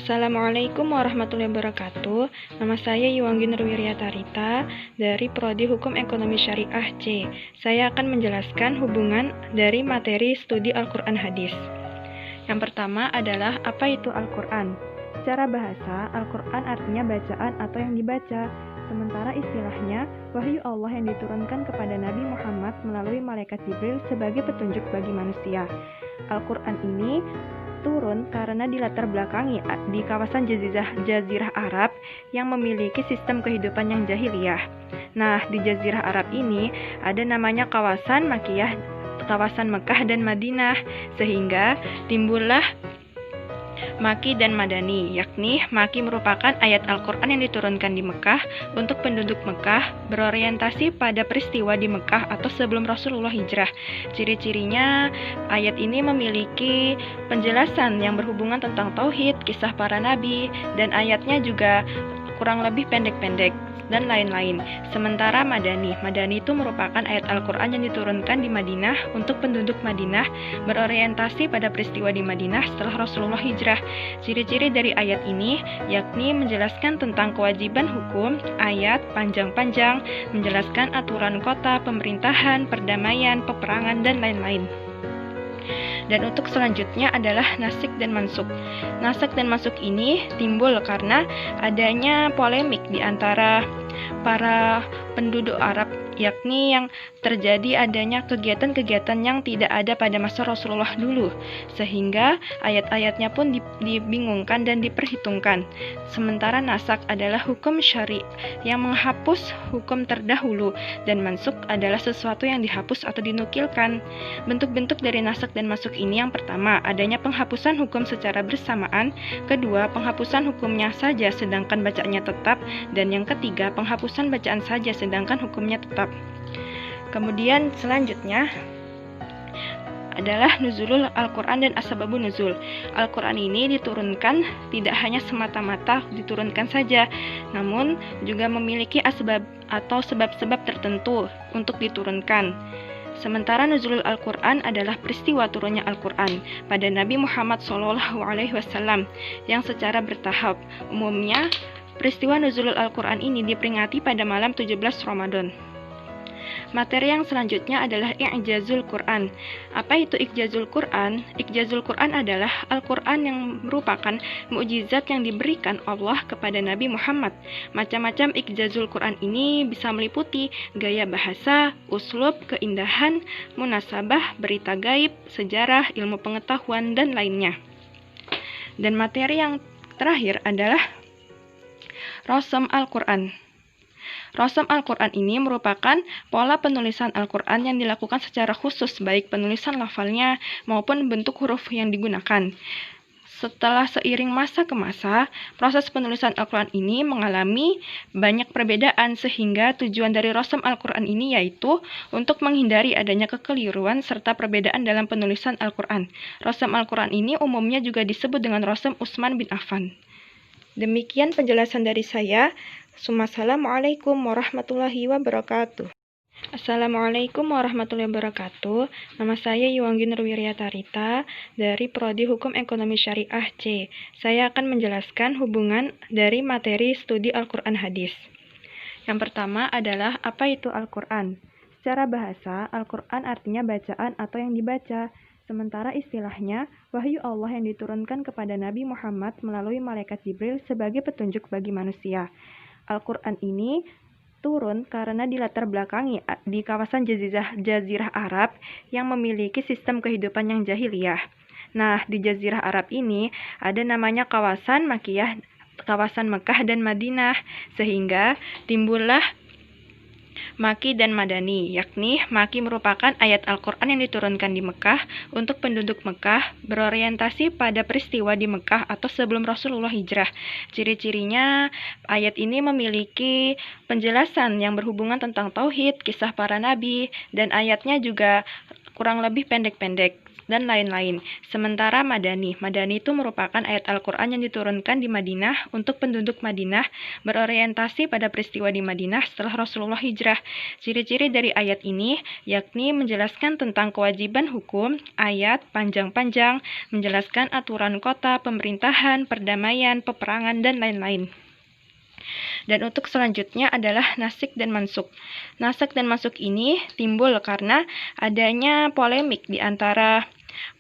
Assalamualaikum warahmatullahi wabarakatuh. Nama saya Yuwanggi Nurwiryatarita dari Prodi Hukum Ekonomi Syariah C. Saya akan menjelaskan hubungan dari materi studi Al-Quran Hadis. Yang pertama adalah apa itu Al-Quran? Secara bahasa, Al-Quran artinya bacaan atau yang dibaca. Sementara istilahnya, wahyu Allah yang diturunkan kepada Nabi Muhammad melalui malaikat Jibril sebagai petunjuk bagi manusia. Al-Quran ini turun karena dilatar belakangi di kawasan Jazirah Arab yang memiliki sistem kehidupan yang jahiliyah. Nah, di Jazirah Arab ini ada namanya kawasan Makkiyah, kawasan Mekah dan Madinah, sehingga timbullah Makki dan Madani, yakni Makki merupakan ayat Al-Quran yang diturunkan di Mekah untuk penduduk Mekah, berorientasi pada peristiwa di Mekah atau sebelum Rasulullah hijrah. Ciri-cirinya, ayat ini memiliki penjelasan yang berhubungan tentang tauhid, kisah para nabi, dan ayatnya juga kurang lebih pendek-pendek dan lain-lain. Sementara Madani itu merupakan ayat Al-Quran yang diturunkan di Madinah untuk penduduk Madinah, berorientasi pada peristiwa di Madinah setelah Rasulullah hijrah. Ciri-ciri dari ayat ini yakni menjelaskan tentang kewajiban hukum, ayat panjang-panjang, menjelaskan aturan kota, pemerintahan, perdamaian, peperangan, dan lain-lain. Dan untuk selanjutnya adalah nasik dan mansuk. Nasik dan mansuk ini timbul karena adanya polemik di antara para penduduk Arab, yakni yang terjadi adanya kegiatan-kegiatan yang tidak ada pada masa Rasulullah dulu, sehingga ayat-ayatnya pun dibingungkan dan diperhitungkan. Sementara nasak adalah hukum syari yang menghapus hukum terdahulu, dan mansuk adalah sesuatu yang dihapus atau dinukilkan. Bentuk-bentuk dari nasak dan mansuk ini yang pertama, adanya penghapusan hukum secara bersamaan, kedua, penghapusan hukumnya saja sedangkan bacaannya tetap, dan yang ketiga, penghapusan bacaan saja sedangkan hukumnya tetap. Kemudian selanjutnya adalah nuzulul Al-Quran dan asbabun nuzul. Al-Quran ini diturunkan tidak hanya semata-mata diturunkan saja, namun juga memiliki asbab atau sebab-sebab tertentu untuk diturunkan. Sementara nuzulul Al-Quran adalah peristiwa turunnya Al-Quran pada Nabi Muhammad SAW yang secara bertahap. Umumnya, peristiwa nuzulul Al-Quran ini diperingati pada malam 17 Ramadan. Materi yang selanjutnya adalah I'jazul Quran. Apa itu I'jazul Quran? I'jazul Quran adalah Al-Quran yang merupakan mukjizat yang diberikan Allah kepada Nabi Muhammad. Macam-macam I'jazul Quran ini bisa meliputi gaya bahasa, uslub, keindahan, munasabah, berita gaib, sejarah, ilmu pengetahuan, dan lainnya. Dan materi yang terakhir adalah Rasam Al-Quran. Rasam Al-Quran ini merupakan pola penulisan Al-Quran yang dilakukan secara khusus, baik penulisan lafalnya maupun bentuk huruf yang digunakan. Setelah seiring masa ke masa, proses penulisan Al-Quran ini mengalami banyak perbedaan, sehingga tujuan dari Rasam Al-Quran ini yaitu untuk menghindari adanya kekeliruan serta perbedaan dalam penulisan Al-Quran. Rasam Al-Quran ini umumnya juga disebut dengan Rasam Utsman bin Affan. Demikian penjelasan dari saya. Assalamualaikum warahmatullahi wabarakatuh. Assalamualaikum warahmatullahi wabarakatuh. Nama saya Yuwanggi Nurwiryatarita dari Prodi Hukum Ekonomi Syariah C. Saya akan menjelaskan hubungan dari materi studi Al-Quran Hadis. Yang pertama adalah apa itu Al-Quran? Secara bahasa, Al-Quran artinya bacaan atau yang dibaca. Sementara istilahnya, wahyu Allah yang diturunkan kepada Nabi Muhammad melalui malaikat Jibril sebagai petunjuk bagi manusia. Al-Quran ini turun karena dilatar belakangi di kawasan Jazirah Arab yang memiliki sistem kehidupan yang jahiliyah. Nah, di Jazirah Arab ini ada namanya kawasan Makkiyah, kawasan Mekah dan Madinah, sehingga timbullah Makki dan Madani, yakni Makki merupakan ayat Al-Quran yang diturunkan di Mekah untuk penduduk Mekah, berorientasi pada peristiwa di Mekah atau sebelum Rasulullah hijrah. Ciri-cirinya, ayat ini memiliki penjelasan yang berhubungan tentang tauhid, kisah para nabi, dan ayatnya juga kurang lebih pendek-pendek dan lain-lain. Sementara Madani itu merupakan ayat Al-Quran yang diturunkan di Madinah untuk penduduk Madinah, berorientasi pada peristiwa di Madinah setelah Rasulullah hijrah. Ciri-ciri dari ayat ini yakni menjelaskan tentang kewajiban hukum, ayat panjang-panjang, menjelaskan aturan kota, pemerintahan, perdamaian, peperangan, dan lain-lain. Dan untuk selanjutnya adalah nasik dan mansuk. Nasik dan mansuk ini timbul karena adanya polemik di antara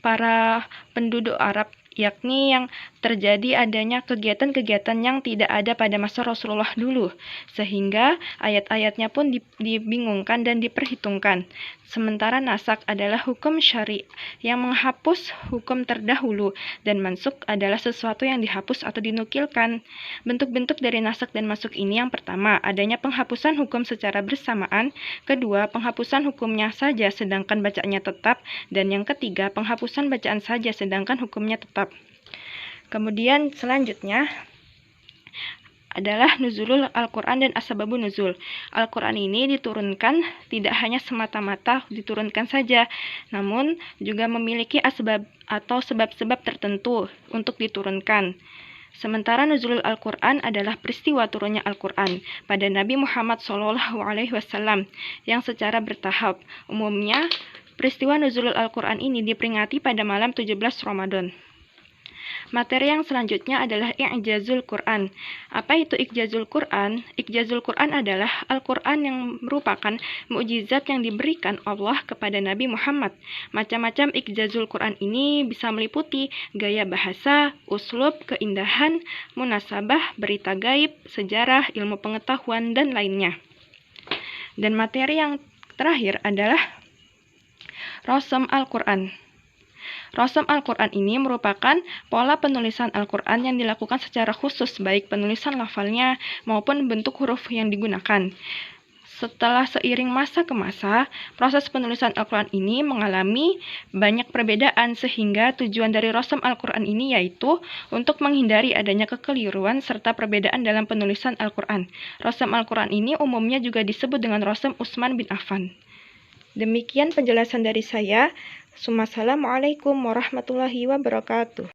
para penduduk Arab, yakni yang terjadi adanya kegiatan-kegiatan yang tidak ada pada masa Rasulullah dulu, sehingga ayat-ayatnya pun dibingungkan dan diperhitungkan. Sementara nasak adalah hukum syari yang menghapus hukum terdahulu, dan mansuk adalah sesuatu yang dihapus atau dinukilkan. Bentuk-bentuk dari nasak dan mansuk ini yang pertama, adanya penghapusan hukum secara bersamaan, kedua, penghapusan hukumnya saja sedangkan bacaannya tetap, dan yang ketiga, penghapusan bacaan saja sedangkan hukumnya tetap. Kemudian selanjutnya adalah nuzulul Al-Quran dan asbabun nuzul. Al-Quran ini diturunkan tidak hanya semata-mata diturunkan saja, namun juga memiliki asbab atau sebab-sebab tertentu untuk diturunkan. Sementara nuzulul Al-Quran adalah peristiwa turunnya Al-Quran pada Nabi Muhammad SAW yang secara bertahap. Umumnya, peristiwa nuzulul Al-Quran ini diperingati pada malam 17 Ramadan. Materi yang selanjutnya adalah I'jazul Quran. Apa itu I'jazul Quran? I'jazul Quran adalah Al-Quran yang merupakan mukjizat yang diberikan Allah kepada Nabi Muhammad. Macam-macam I'jazul Quran ini bisa meliputi gaya bahasa, uslub, keindahan, munasabah, berita gaib, sejarah, ilmu pengetahuan, dan lainnya. Dan materi yang terakhir adalah Rasam Al-Quran. Rasam Al-Quran ini merupakan pola penulisan Al-Quran yang dilakukan secara khusus, baik penulisan lafalnya maupun bentuk huruf yang digunakan. Setelah seiring masa ke masa, proses penulisan Al-Quran ini mengalami banyak perbedaan, sehingga tujuan dari Rasam Al-Quran ini yaitu untuk menghindari adanya kekeliruan serta perbedaan dalam penulisan Al-Quran. Rasam Al-Quran ini umumnya juga disebut dengan Rasam Utsman bin Affan. Demikian penjelasan dari saya. Assalamualaikum warahmatullahi wabarakatuh.